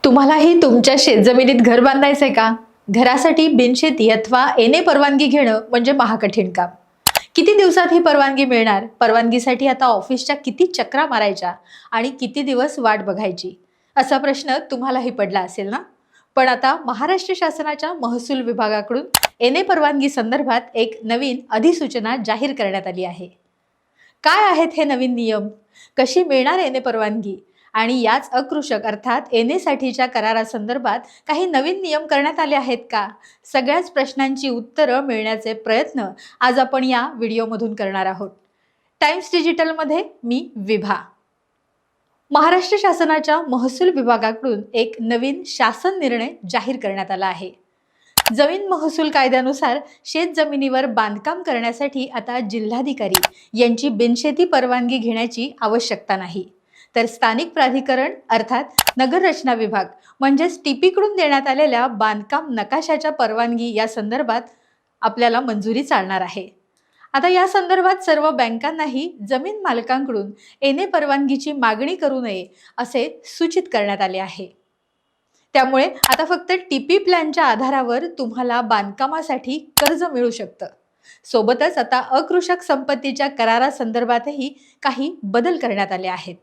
तुम्हालाही तुमच्या शेतजमिनीत घर बांधायचंय का? घरासाठी बिनशेती अथवा एने परवानगी घेणं म्हणजे महाकठीण काम. किती दिवसात ही परवानगी मिळणार? परवानगीसाठी आता ऑफिसच्या किती चक्रा मारायच्या आणि किती दिवस वाट बघायची? असा प्रश्न तुम्हालाही पडला असेल ना? पण आता महाराष्ट्र शासनाच्या महसूल विभागाकडून एने परवानगी संदर्भात एक नवीन अधिसूचना जाहीर करण्यात आली आहे. काय आहेत हे नवीन नियम? कशी मिळणार एने परवानगी? आणि याच अकृषक अर्थात एने साठीच्या करारासंदर्भात काही नवीन नियम करण्यात आले आहेत का? सगळ्याच प्रश्नांची उत्तरं मिळण्याचे प्रयत्न आज आपण या व्हिडिओमधून करणार आहोत. टाइम्स डिजिटलमध्ये मी विभा. महाराष्ट्र शासनाच्या महसूल विभागाकडून एक नवीन शासन निर्णय जाहीर करण्यात आला आहे. जमीन महसूल कायद्यानुसार शेत जमिनीवर बांधकाम करण्यासाठी आता जिल्हाधिकारी यांची बिनशेती परवानगी घेण्याची आवश्यकता नाही, तर स्थानिक प्राधिकरण अर्थात नगर रचना विभाग म्हणजेच टीपीकडून देण्यात आलेल्या बांधकाम नकाशाच्या परवानगी या संदर्भात आपल्याला मंजुरी चालणार आहे. आता या संदर्भात सर्व बँकांनाही जमीन मालकांकडून एने परवानगीची मागणी करू नये असे सूचित करण्यात आले आहे. त्यामुळे आता फक्त टीपी प्लॅनच्या आधारावर तुम्हाला बांधकामासाठी कर्ज मिळू शकतं. सोबतच आता अकृषक संपत्तीच्या करारासंदर्भातही काही बदल करण्यात आले आहेत.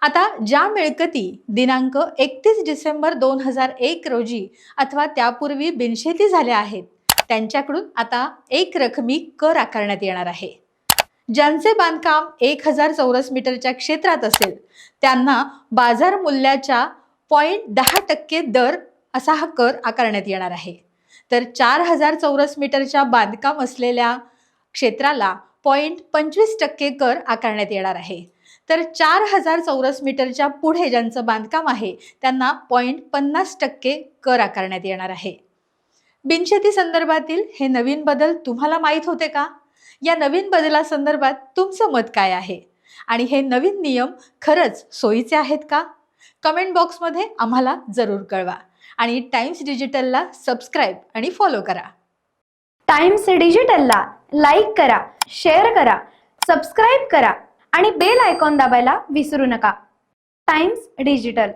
आता ज्या मिळकती दिनांक 31 डिसेंबर 2001 रोजी अथवा त्यापूर्वी बिनशेती झाल्या आहेत, त्यांच्याकडून आता एक रकमी कर आकारण्यात येणार आहे. ज्यांचे बांधकाम 1000 चौरस मीटरच्या क्षेत्रात असेल त्यांना बाजार मूल्याच्या 0.10% दर असा हा कर आकारण्यात येणार आहे. तर 4000 चौरस मीटरच्या बांधकाम असलेल्या क्षेत्राला 0.25% कर आकारण्यात येणार आहे. तर 4000 चौरस मीटरच्या पुढे ज्यांचं बांधकाम आहे त्यांना 0.50% कर आकारण्यात येणार आहे. बिनशेती संदर्भातील हे नवीन बदल तुम्हाला माहीत होते का? या नवीन बदलासंदर्भात तुमचं मत काय आहे? आणि हे नवीन नियम खरंच सोयीचे आहेत का? कमेंट बॉक्समध्ये आम्हाला जरूर कळवा आणि टाइम्स डिजिटलला सबस्क्राईब आणि फॉलो करा. टाइम्स डिजिटलला लाईक करा, शेअर करा, सबस्क्राईब करा आणि बेल आयकॉन दाबायला विसरू नका. Times digital.